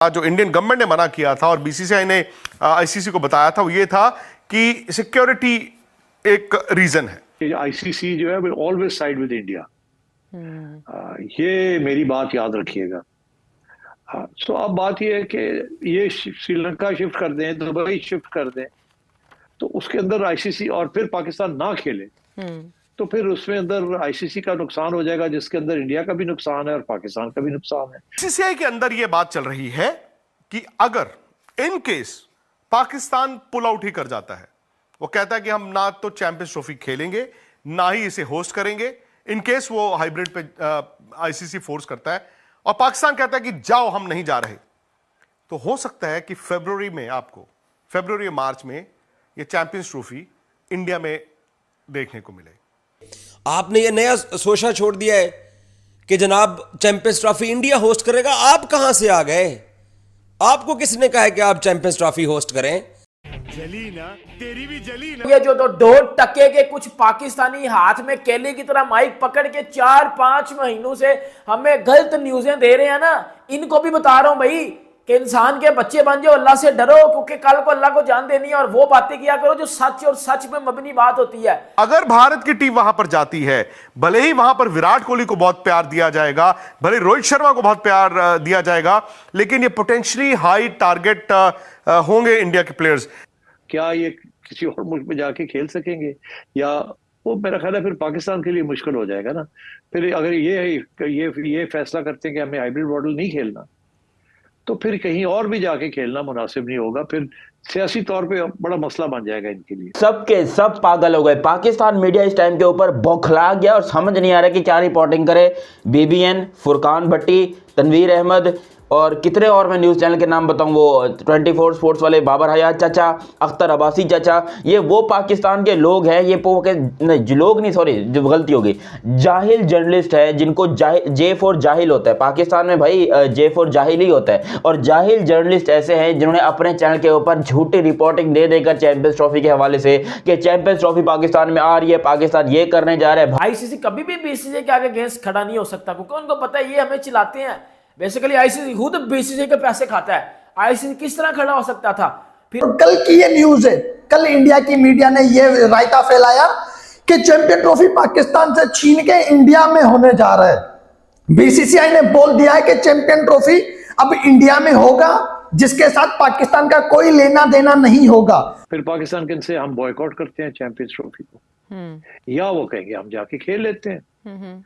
जो Indian government ने मना किया था और बीसीसीआई ने आईसीसी को बताया था वो ये था कि सिक्योरिटी एक रीजन है। आईसीसी जो है will always side with India, ये मेरी बात याद रखिएगा। सो अब बात ये है कि ये श्रीलंका शिफ्ट कर दें, दुबई शिफ्ट कर दें, तो उसके अंदर आईसीसी और फिर पाकिस्तान ना खेले तो फिर उसमें अंदर आईसीसी का नुकसान हो जाएगा, जिसके अंदर इंडिया का भी नुकसान है और पाकिस्तान का भी नुकसान है। बीसीसीआई के अंदर यह बात चल रही है कि अगर in case Pakistan pull out ही कर जाता है, वो कहता है कि हम ना तो चैंपियंस ट्रॉफी खेलेंगे ना ही इसे होस्ट करेंगे, इन केस वो हाइब्रिड पे आईसीसी फोर्स करता है और पाकिस्तान कहता है कि जाओ हम नहीं जा रहे, तो हो सकता है कि फरवरी मार्च में ये चैंपियंस ट्रॉफी इंडिया में देखने को मिले। आपने ये नया सोचा छोड़ दिया है कि जनाब चैंपियंस ट्रॉफी इंडिया होस्ट करेगा। आप कहां से आ गए? आपको किसने कहा है कि आप चैंपियंस ट्रॉफी होस्ट करें? जली ना, तेरी भी जली ना। ये जो तो 2% के कुछ पाकिस्तानी हाथ में केले की तरह माइक पकड़ के 4-5 महीनों से हमें गलत न्यूज़ें दे रहे हैं ना, इनको भी बता रहा हूं भाई कि इंसान के बच्चे बन जाओ, अल्लाह से डरो, क्योंकि कल को अल्लाह को जान देनी है और वो बातें किया करो जो सच और सच में मबनी बात होती है। अगर भारत की टीम वहां पर जाती है, भले ही वहां पर विराट कोहली को बहुत प्यार दिया जाएगा, भले रोहित शर्मा को बहुत प्यार दिया जाएगा, लेकिन ये पोटेंशियली हाई टारगेट होंगे इंडिया के प्लेयर्स। क्या ये किसी और मुल्क में जाके खेल सकेंगे, या वो मेरा ख्याल है फिर पाकिस्तान के लिए मुश्किल हो जाएगा ना। फिर अगर ये फैसला करते हैं कि हमें हाइब्रिड मॉडल नहीं खेलना, तो फिर कहीं और भी जाके खेलना मुनासिब नहीं होगा, फिर सियासी तौर पे बड़ा मसला बन जाएगा इनके लिए। सब के सब पागल हो गए। पाकिस्तान मीडिया इस टाइम के ऊपर बौखला गया और समझ नहीं आ रहा कि क्या रिपोर्टिंग करे। बीबीएन, फुरकान भट्टी, तनवीर अहमद और कितने और मैं न्यूज़ चैनल के नाम बताऊं, वो 24 स्पोर्ट्स वाले बाबर हयात चाचा, अख्तर अब्बासी चाचा, ये वो पाकिस्तान के लोग हैं, ये लोग नहीं, सॉरी जो गलती होगी, जाहिल जर्नलिस्ट है, जिनको जे फॉर जाहिल होता है पाकिस्तान में भाई, जे फॉर जाहिल ही होता है। और जाहिल जर्नलिस्ट ऐसे हैं जिन्होंने अपने चैनल के ऊपर झूठी रिपोर्टिंग दे देकर चैंपियंस ट्रॉफी के हवाले से कि चैंपियंस ट्रॉफी पाकिस्तान में आ रही है, पाकिस्तान ये करने जा रहा है। आईसीसी कभी भी बीसीसीआई के आगे अगेंस्ट खड़ा नहीं हो सकता, क्योंकि उनको पता है ये हमें चिल्लाते हैं। बेसिकली आईसीसी खुद बीसीसीआई के पैसे खाता है, आईसीसी किस तरह खड़ा हो सकता था? फिर कल की ये न्यूज है, कल इंडिया की मीडिया ने ये रायता फैलाया कि चैंपियन ट्रॉफी पाकिस्तान से छीन के इंडिया में होने जा रहा है। बीसीसीआई ने बोल दिया है कि चैंपियन ट्रॉफी अब इंडिया में होगा, जिसके साथ पाकिस्तान का कोई लेना देना नहीं होगा। फिर पाकिस्तान के से हम बॉयकॉट करते हैं चैंपियंस ट्रॉफी को, या वो कहेंगे हम जाके खेल लेते हैं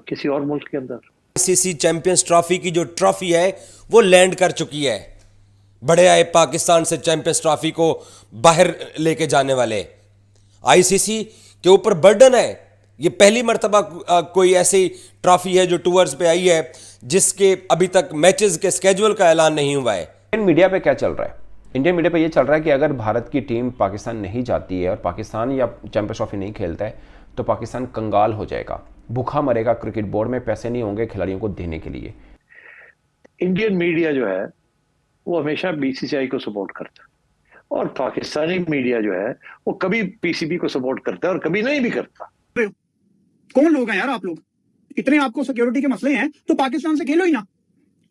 किसी और मुल्क के अंदर। आईसीसी चैंपियंस ट्रॉफी की जो ट्रॉफी है वो लैंड कर चुकी है। बड़े आए पाकिस्तान से चैंपियंस ट्रॉफी को बाहर लेके जाने वाले आईसीसी के ऊपर बर्डन है। ये पहली मर्तबा कोई ऐसी ट्रॉफी है जो टूर्स पे आई है जिसके अभी तक मैचेस के स्केड्यूल का ऐलान नहीं हुआ है। इंडियन मीडिया पे क्या चल रहा है? इंडियन मीडिया पे ये चल रहा है कि अगर भारत की टीम पाकिस्तान नहीं जाती है और पाकिस्तान या चैंपियंस ट्रॉफी नहीं खेलता है तो पाकिस्तान कंगाल हो जाएगा, भूखा मरेगा। क्रिकेट बोर्ड में पैसे नहीं होंगे खिलाड़ियों को देने के लिए। इंडियन मीडिया जो है वो हमेशा बीसीसीआई को सपोर्ट करता है, और पाकिस्तानी मीडिया जो है वो कभी पीसीबी को सपोर्ट करता है और कभी नहीं भी करता। कौन लोग हैं यार आप लोग? इतने आपको सिक्योरिटी के मसले हैं तो पाकिस्तान से खेलो ही ना।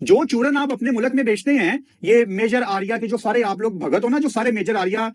जो चूरन आप अपने मुल्क में बेचते हैं, ये मेजर आरिया के जो सारे आप लोग भगत हो ना, जो सारे मेजर आरिया,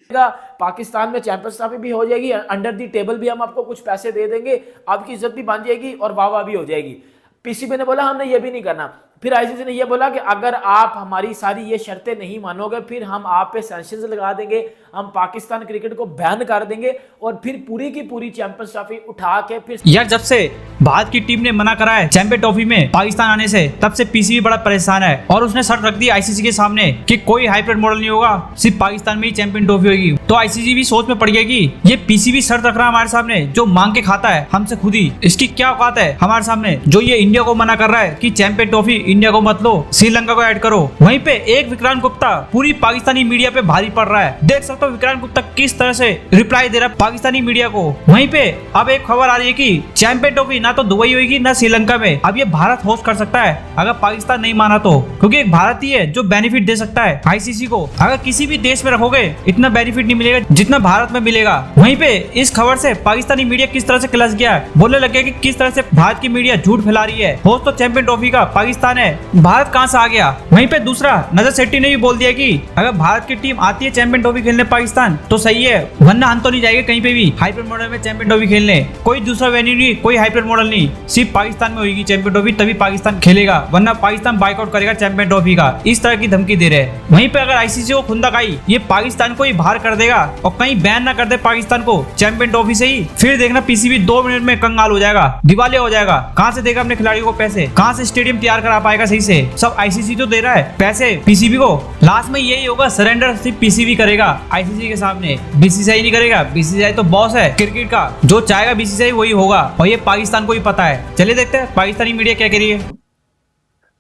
पाकिस्तान में चैंपियंस ट्रॉफी भी हो जाएगी, अंडर दी टेबल भी हम आपको कुछ पैसे दे देंगे, आपकी इज्जत भी बन जाएगी और वाह भी हो जाएगी। पीसीबी ने बोला हमने ये भी नहीं करना। फिर आईसीसी ने ये बोला कि अगर आप हमारी सारी ये शर्तें नहीं मानोगे फिर हम आप पे सैंक्शंस लगा देंगे, हम पाकिस्तान क्रिकेट को बैन कर देंगे और फिर पूरी की पूरी चैंपियंस ट्रॉफी उठा के फिर। यार जब से भारत की टीम ने मना करा है चैंपियन ट्रॉफी में पाकिस्तान आने से, तब से पीसीबी बड़ा परेशान है और उसने शर्त रख दी आईसीसी के सामने कि कोई हाइब्रिड मॉडल नहीं होगा, सिर्फ पाकिस्तान में ही चैंपियन ट्रॉफी होगी। तो आईसीसी भी सोच में पड़ गया कि ये पीसीबी शर्त रख रहा है हमारे सामने, जो मांग के खाता है हमसे खुद ही, इसकी क्या औकात है हमारे सामने, जो ये इंडिया को मना कर रहा है कि चैंपियन ट्रॉफी इंडिया को मत लो, श्रीलंका को ऐड करो। वहीं पे एक विक्रांत गुप्ता पूरी पाकिस्तानी मीडिया पे भारी पड़ रहा है। देख सकते हो विक्रांत गुप्ता किस तरह से रिप्लाई दे रहा है पाकिस्तानी मीडिया को। वहीं पे अब एक खबर आ रही है कि चैंपियन ट्रॉफी ना तो दुबई होगी ना श्रीलंका में, अब ये भारत होस्ट कर सकता है अगर पाकिस्तान नहीं माना तो, क्योंकि एक भारत ही है जो बेनिफिट दे सकता है आईसीसी को। अगर किसी भी देश में रखोगे इतना बेनिफिट नहीं मिलेगा जितना भारत में मिलेगा। वहीं पे इस खबर से पाकिस्तानी मीडिया किस तरह से क्लस गया है, बोलने लग गया कि किस तरह से भारत की मीडिया झूठ फैला रही है। होस्ट तो चैंपियन ट्रॉफी का पाकिस्तान पाकिस्तान है, भारत कहां से आ गया। वहीं पे दूसरा नजर शेट्टी ने भी बोल दिया कि अगर भारत की टीम आती है चैंपियन ट्रॉफी खेलने पाकिस्तान तो सही है, वरना हम तो नहीं जाएंगे कहीं पे भी हाइपर मॉडल में चैंपियन ट्रॉफी खेलने। कोई दूसरा वेन्यू नहीं, कोई हाइपर मॉडल नहीं, सिर्फ पाकिस्तान में होगी चैंपियन ट्रॉफी, तभी पाकिस्तान खेलेगा, वरना पाकिस्तान बाइकआउट करेगा चैंपियन ट्रॉफी का। इस तरह की धमकी दे रहे हैं। वहीं पे अगर आईसीसी को खुंदक आई, ये पाकिस्तान को ही बाहर कर देगा और कहीं बैन ना कर दे पाकिस्तान को चैंपियन ट्रॉफी से ही, फिर देखना पीसीबी 2 मिनट में कंगाल हो जाएगा, दिवालिया हो जाएगा। कहां से देगा अपने खिलाड़ियों को पैसे, कहां से स्टेडियम तैयार करा पाएगा सही से। सब आईसीसी तो दे रहा है पैसे पीसीबी को। लास्ट में यही होगा, सरेंडर सिर्फ पीसीबी करेगा आईसीसी के सामने, बीसीसीआई नहीं करेगा। बीसीसीआई तो बॉस है क्रिकेट का, जो चाहेगा बीसीसीआई वही होगा, और ये पाकिस्तान को ही पता है। चलिए देखते हैं पाकिस्तानी मीडिया क्या कह रही है।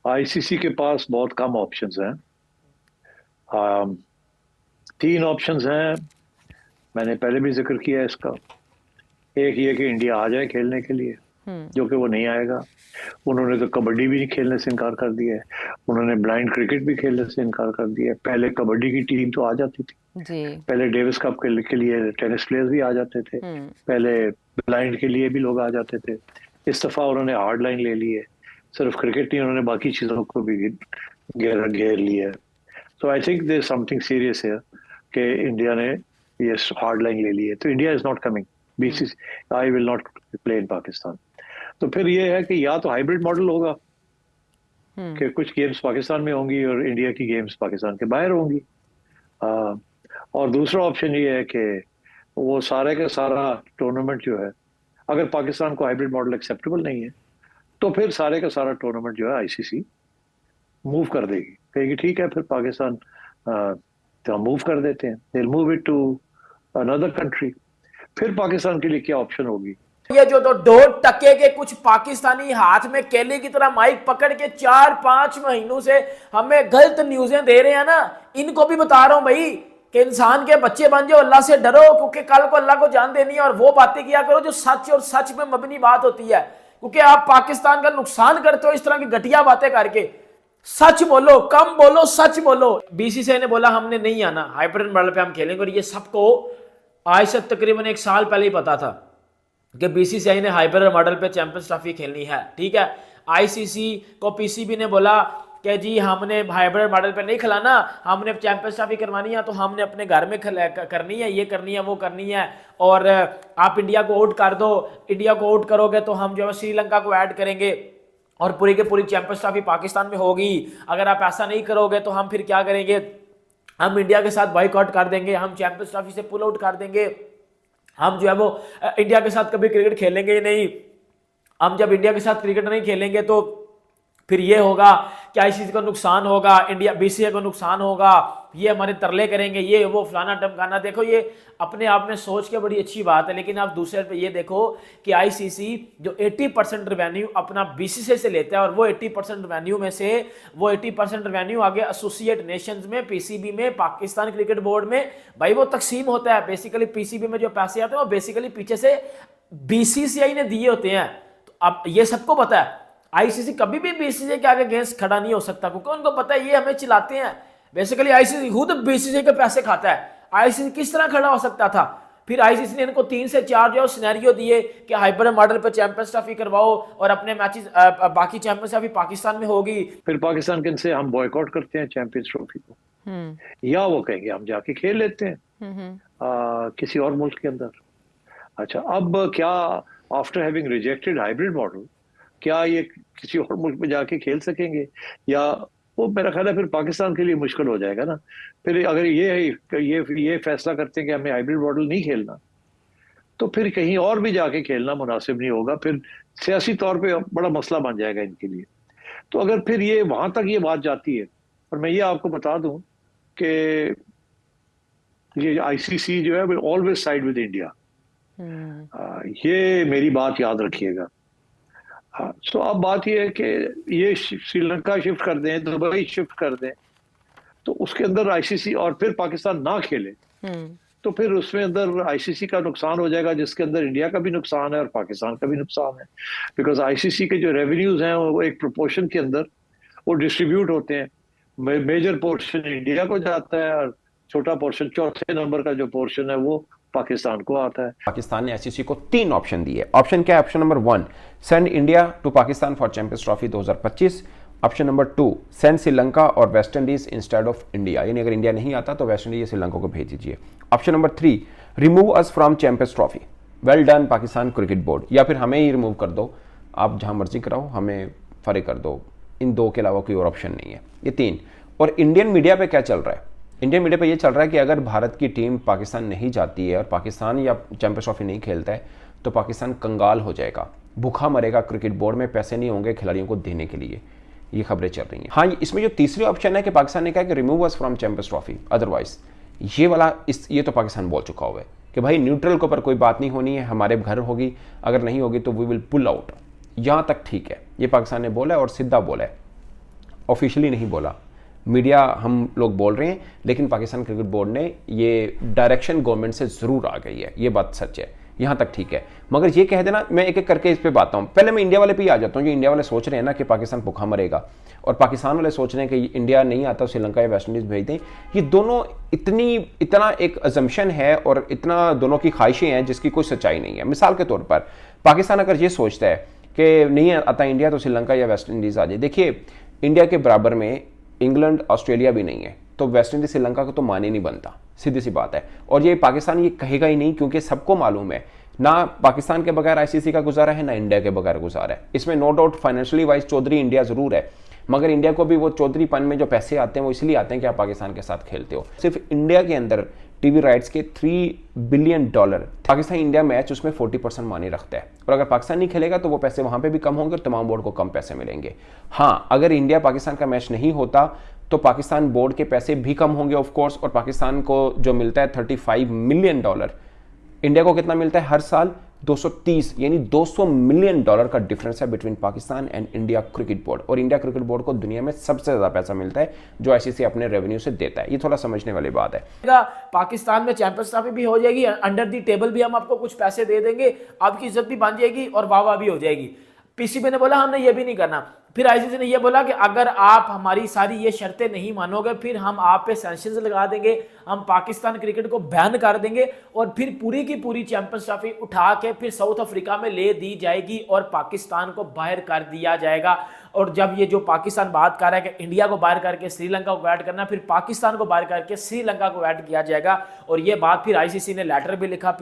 आईसीसी के पास बहुत कम ऑप्शंस हैं। 3 ऑप्शंस हैं, मैंने पहले भी जिक्र किया है इसका। एक ये कि इंडिया आ जाए खेलने के लिए, जो कि वो नहीं आएगा। उन्होंने तो कबड्डी भी नहीं खेलने से इनकार कर दिया है, उन्होंने ब्लाइंड क्रिकेट भी खेलने से इनकार कर दिया है। पहले कबड्डी की टीम तो आ जाती थी जी। पहले डेविस कप के लिए टेनिस प्लेयर्स भी आ जाते थे, पहले ब्लाइंड के लिए भी लोग आ जाते थे। इस दफा उन्होंने हार्ड लाइन ले ली है, सिर्फ क्रिकेट नहीं, उन्होंने बाकी चीजों को भी घेर लिया है। So I think there something serious है कि इंडिया ने ये हार्ड लाइन ले ली है। तो India is not coming, BCCI will not play in Pakistan. तो फिर ये है कि या तो हाइब्रिड मॉडल होगा कि कुछ गेम्स पाकिस्तान में होंगी और इंडिया की गेम्स पाकिस्तान के बाहर होंगी, और दूसरा ऑप्शन ये है कि वो सारे का सारा टूर्नामेंट जो है, अगर पाकिस्तान को हाइब्रिड मॉडल एक्सेप्टेबल नहीं है तो फिर सारे का सारा टूर्नामेंट जो है आईसीसी मूव कर देगी, कहेगी ठीक है फिर पाकिस्तान तो हम मूव कर देते हैं, they will move it to another country. फिर पाकिस्तान के लिए क्या ऑप्शन होगी। ये जो तो 2% के कुछ पाकिस्तानी हाथ में केले की तरह माइक पकड़ के 4-5 महीनों से हमें गलत न्यूज़ें दे रहे हैं ना, इनको भी बता रहा हूं भाई कि इंसान के बच्चे बन जाओ, अल्लाह से डरो, क्योंकि कल को अल्लाह को जान देनी है, और वो बातें किया करो जो सच और सच में मबनी बात होती है। क्योंकि आप पाकिस्तान का नुकसान करते हो इस तरह की घटिया बातें करके। सच बोलो, कम बोलो, सच बोलो। बीसीसीआई ने बोला हमने नहीं आना, हाइब्रिड मॉडल पे हम खेलेंगे, और ये सबको आज से तकरीबन 1 साल पहले ही पता था कि बीसीसीआई ने हाइब्रिड मॉडल पे चैंपियंस ट्रॉफी खेलनी है। ठीक है, आईसीसी को पीसीबी ने बोला कि जी हमने हाइब्रिड मॉडल पे नहीं खिलाना, हमने चैंपियंस ट्रॉफी करवानी है तो हमने अपने घर में करनी है, ये करनी है, वो करनी है, और आप इंडिया को आउट कर दो, इंडिया को आउट करोगे तो हम जो है श्रीलंका को ऐड करेंगे और पूरी के पूरी चैंपियंस ट्रॉफी पाकिस्तान में होगी। अगर आप ऐसा नहीं करोगे तो हम फिर क्या करेंगे, हम इंडिया के साथ बॉयकॉट कर देंगे, हम चैंपियंस ट्रॉफी से पुल आउट कर देंगे, हम जो है वो इंडिया के साथ कभी क्रिकेट खेलेंगे ही नहीं। हम जब इंडिया के साथ क्रिकेट नहीं खेलेंगे तो फिर ये होगा कि आईसीसी को नुकसान होगा, इंडिया बीसीसीआई को नुकसान होगा, ये हमारे तरले करेंगे, ये वो फलाना टमकाना। देखो ये अपने आप में सोच के बड़ी अच्छी बात है, लेकिन आप दूसरे पे ये देखो कि आईसीसी जो 80% रेवेन्यू अपना बीसीसीआई से लेता है, और वो 80% रेवेन्यू में से वो 80% रेवेन्यू आगे एसोसिएट नेशंस में, पीसीबी में, पाकिस्तान क्रिकेट बोर्ड में भाई वो तकसीम होता है। बेसिकली पीसीबी में जो पैसे आते हैं वो बेसिकली पीछे से बीसीसीआई ने दिए होते हैं। तो अब ये सबको पता है, आईसीसी कभी भी बीसीसीआई के आगे अगेंस्ट खड़ा नहीं हो सकता, क्योंकि उनको पता है ये हमें चिल्लाते हैं। बेसिकली आईसीसी खुद बीसीसीआई के पैसे खाता है, आईसीसी किस तरह खड़ा हो सकता था। फिर आईसीसी ने इनको 3 से 4 जो सिनेरियो दिए कि हाइब्रिड मॉडल पर चैंपियंस ट्रॉफी करवाओ और अपने मैचेस बाकी चैंपियंस ट्रॉफी पाकिस्तान में होगी। फिर पाकिस्तान के इनसे हम बॉयकॉट करते हैं चैंपियंस ट्रॉफी को, या वो कहेंगे हम जाके खेल लेते हैं किसी और मुल्क के अंदर। अच्छा, अब क्या after having rejected hybrid model क्या ये किसी और मुल्क में जाके खेल सकेंगे, या वो मेरा ख्याल है फिर पाकिस्तान के लिए मुश्किल हो जाएगा ना। फिर अगर ये फैसला करते हैं कि हमें हाइब्रिड मॉडल नहीं खेलना, तो फिर कहीं और भी जाके खेलना मुनासिब नहीं होगा, फिर सियासी तौर पे बड़ा मसला बन जाएगा इनके लिए। तो अगर फिर ये वहां तक ये बात जाती है, और मैं ये आपको बता दूं कि ये आईसीसी जो है will always side with India, ये मेरी बात याद रखिएगा। तो अब बात यह है कि ये श्रीलंका शिफ्ट कर दें, दुबई शिफ्ट कर दें, तो उसके अंदर आईसीसी और फिर पाकिस्तान ना खेले तो फिर उसमें अंदर आईसीसी का नुकसान हो जाएगा, जिसके अंदर इंडिया का भी नुकसान है और पाकिस्तान का भी नुकसान है। बिकॉज आईसीसी के जो रेवेन्यूज हैं वो एक प्रोपोर्शन के अंदर वो डिस्ट्रीब्यूट होते हैं, मेजर पोर्शन इंडिया को जाता है और छोटा पोर्शन, चौथे नंबर का जो पोर्शन है वो पाकिस्तान को आता है। पाकिस्तान ने आईसीसी को 3 ऑप्शन दिए। ऑप्शन क्या है? Option number 1, send India to Pakistan for champions trophy 2025। Option number 2, send Sri Lanka और West Indies instead of India, यानी अगर इंडिया नहीं आता तो वेस्ट इंडीज या श्रीलंका को भेज दीजिए। Option number 3, remove us from champions trophy, well done Pakistan cricket board, या फिर हमें ही रिमूव कर दो, आप जहां मर्जी कराओ, हमें फरे कर दो, इन दो के अलावा कोई और ऑप्शन नहीं है। ये 3। और इंडियन मीडिया पे क्या चल रहा है? इंडियन मीडिया पे ये चल रहा है कि अगर भारत की टीम पाकिस्तान नहीं जाती है और पाकिस्तान या चैंपियंस ट्रॉफी नहीं खेलता है तो पाकिस्तान कंगाल हो जाएगा, भूखा मरेगा, क्रिकेट बोर्ड में पैसे नहीं होंगे खिलाड़ियों को देने के लिए, ये खबरें चल रही हैं। हाँ, इसमें जो तीसरी ऑप्शन है कि पाकिस्तान ने कहा कि remove us from champions trophy otherwise, ये वाला ये तो पाकिस्तान बोल चुका हुआ है कि भाई न्यूट्रल के ऊपर कोई बात नहीं होनी है, हमारे घर होगी, अगर नहीं होगी तो वी विल पुल आउट। यहाँ तक ठीक है, ये पाकिस्तान ने बोला है और सीधा बोला है, ऑफिशियली नहीं बोला, मीडिया हम लोग बोल रहे हैं, लेकिन पाकिस्तान क्रिकेट बोर्ड ने ये डायरेक्शन गवर्नमेंट से ज़रूर आ गई है, ये बात सच है, यहाँ तक ठीक है। मगर ये कह देना, मैं एक एक करके इस पे बात हूँ, पहले मैं इंडिया वाले पे ही आ जाता हूँ। जो इंडिया वाले सोच रहे हैं ना कि पाकिस्तान भूखा मरेगा, और पाकिस्तान वाले सोच रहे हैं कि इंडिया नहीं आता श्रीलंका या वेस्ट इंडीज़ भेज दें, ये दोनों इतना एक अजम्पशन है और इतना दोनों की ख्वाहिशें हैं जिसकी कोई सच्चाई नहीं है। मिसाल के तौर पर पाकिस्तान अगर ये सोचता है कि नहीं आता इंडिया तो श्रीलंका या वेस्ट इंडीज़ आ जाए, देखिए इंडिया के बराबर में इंग्लैंड ऑस्ट्रेलिया भी नहीं है, तो वेस्ट इंडीज श्रीलंका का तो मान ही नहीं बनता, सीधी सी बात है। और ये पाकिस्तान ये कहेगा ही नहीं, क्योंकि सबको मालूम है ना पाकिस्तान के बगैर आईसीसी का गुजारा है, ना इंडिया के बगैर गुजारा है। इसमें no doubt financially wise Chaudhary India जरूर है, मगर इंडिया को भी वो चौधरीपन में जो पैसे आते हैं वो इसलिए आते हैं कि आप पाकिस्तान के साथ खेलते हो। सिर्फ इंडिया के अंदर टीवी राइट्स के $3 बिलियन, पाकिस्तान इंडिया मैच उसमें 40% मानी रखता है, और अगर पाकिस्तान नहीं खेलेगा तो वो पैसे वहां पे भी कम होंगे और तमाम बोर्ड को कम पैसे मिलेंगे। हाँ, अगर इंडिया पाकिस्तान का मैच नहीं होता तो पाकिस्तान बोर्ड के पैसे भी कम होंगे ऑफ कोर्स, और पाकिस्तान को जो मिलता है $35 मिलियन, इंडिया को कितना मिलता है हर साल? 230, यानी $200 मिलियन का डिफरेंस है between Pakistan and India cricket board. और इंडिया क्रिकेट बोर्ड को दुनिया में सबसे ज्यादा पैसा मिलता है जो आईसीसी अपने रेवेन्यू से देता है, ये थोड़ा समझने वाली बात है। पाकिस्तान में चैंपियंस ट्रॉफी भी हो जाएगी, अंडर दी टेबल भी हम आपको कुछ पैसे दे देंगे, आपकी इज्जत भी बन जाएगी और वाह भी हो जाएगी। पीसीबी ने बोला हमने ये भी नहीं करना। फिर आईसीसी ने ये बोला कि अगर आप हमारी सारी ये शर्तें नहीं मानोगे फिर हम आप पे सैंक्शंस लगा देंगे, हम पाकिस्तान क्रिकेट को बैन कर देंगे, और फिर पूरी की पूरी चैंपियंस ट्रॉफी उठा के फिर साउथ अफ्रीका में ले दी जाएगी और पाकिस्तान को बाहर कर दिया जाएगा। और जब ये जो पाकिस्तान बात कर रहा है कि इंडिया को बाहर करके श्रीलंका को ऐड करना, फिर पाकिस्तान को बाहर करके श्रीलंका को ऐड किया जाएगा। और ये बात फिर आईसीसी ने लेटर भी लिखा,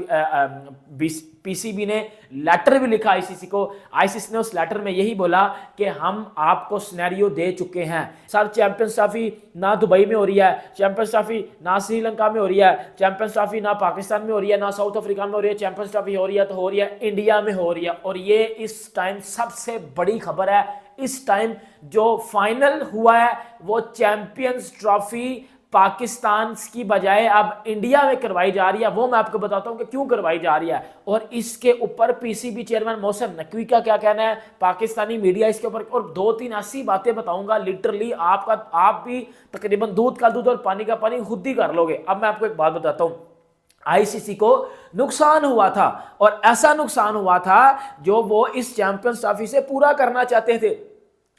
पीसीबी ने लेटर भी लिखा आईसीसी को। आईसीसी ने उस लेटर में यही बोला कि हम आपको सिनेरियो दे चुके हैं। सर चैंपियंस ट्रॉफी ना दुबई में हो रही है, चैंपियंस ट्रॉफी ना श्रीलंका में हो रही है, चैंपियंस ट्रॉफी ना पाकिस्तान में हो रही है, ना साउथ अफ्रीका में हो रही है, चैंपियंस ट्रॉफी हो रही है तो हो रही है इंडिया में हो रही है। और ये इस टाइम सबसे बड़ी खबर है, इस टाइम जो फाइनल हुआ है वो चैंपियंस ट्रॉफी पाकिस्तान की बजाय अब इंडिया में करवाई जा रही है। वो मैं आपको बताता हूं कि क्यों करवाई जा रही है, और इसके ऊपर पीसीबी चेयरमैन मोहसिन नकवी का क्या कहना है, पाकिस्तानी मीडिया इसके ऊपर, और 2-3 ऐसी बातें बताऊंगा लिटरली आप भी तकरीबन दूध का दूध और पानी का पानी खुद ही कर लोगे। अब मैं आपको एक बात बताता हूं, आईसीसी को नुकसान हुआ था, और ऐसा नुकसान हुआ था जो वो इस चैंपियंस ट्रॉफी से पूरा करना चाहते थे।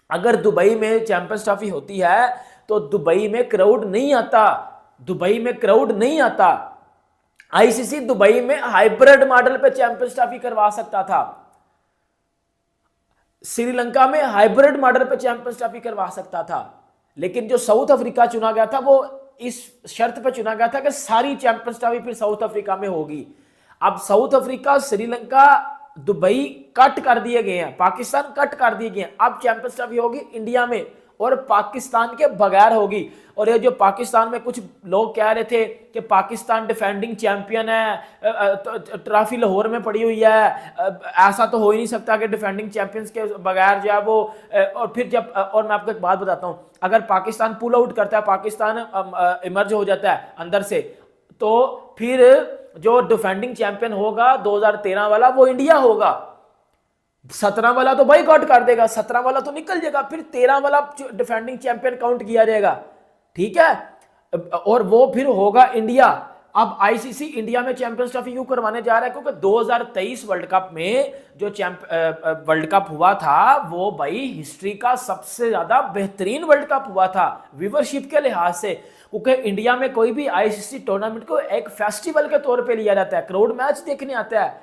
अगर दुबई में चैंपियंस ट्रॉफी होती है तो दुबई में क्राउड नहीं आता, दुबई में क्राउड नहीं आता। आईसीसी दुबई में हाइब्रिड मॉडल पे चैंपियंस ट्रॉफी करवा सकता था, श्रीलंका में हाइब्रिड मॉडल पे चैंपियंस ट्रॉफी करवा सकता था, लेकिन जो साउथ अफ्रीका चुना गया था वो इस शर्त पे चुना गया था कि सारी चैंपियंस ट्रॉफी फिर साउथ अफ्रीका में होगी। अब south Africa, Sri Lanka, Dubai cut कर दिए गए हैं, पाकिस्तान कट कर दिए गए हैं। अब चैंपियंस ट्रॉफी होगी इंडिया में और पाकिस्तान के बगैर होगी। और ये जो पाकिस्तान में कुछ लोग कह रहे थे कि पाकिस्तान डिफेंडिंग चैंपियन है, ट्रॉफी लाहौर में पड़ी हुई है, ऐसा तो हो ही नहीं सकता कि डिफेंडिंग चैंपियंस के बगैर जो है वो, और फिर जब, और मैं आपको एक बात बताता हूँ, अगर पाकिस्तान पुल आउट करता है, पाकिस्तान इमर्ज हो जाता है अंदर से, तो फिर जो डिफेंडिंग चैंपियन होगा 2013 वाला वो इंडिया होगा, 17 वाला तो बाइकआउट कर देगा, 17 वाला तो निकल जाएगा, फिर 13 वाला डिफेंडिंग चैंपियन काउंट किया जाएगा, ठीक है, और वो फिर होगा इंडिया। अब आईसीसी इंडिया में चैंपियंस ट्रॉफी क्यों करवाने जा रहा है, क्योंकि 2023 वर्ल्ड कप में जो वर्ल्ड कप हुआ था वो भाई हिस्ट्री का सबसे ज्यादा बेहतरीन वर्ल्ड कप हुआ था व्यूवरशिप के लिहाज से, क्योंकि इंडिया में कोई भी आईसीसी टूर्नामेंट को एक फेस्टिवल के तौर पे लिया जाता है, क्राउड मैच देखने आता है,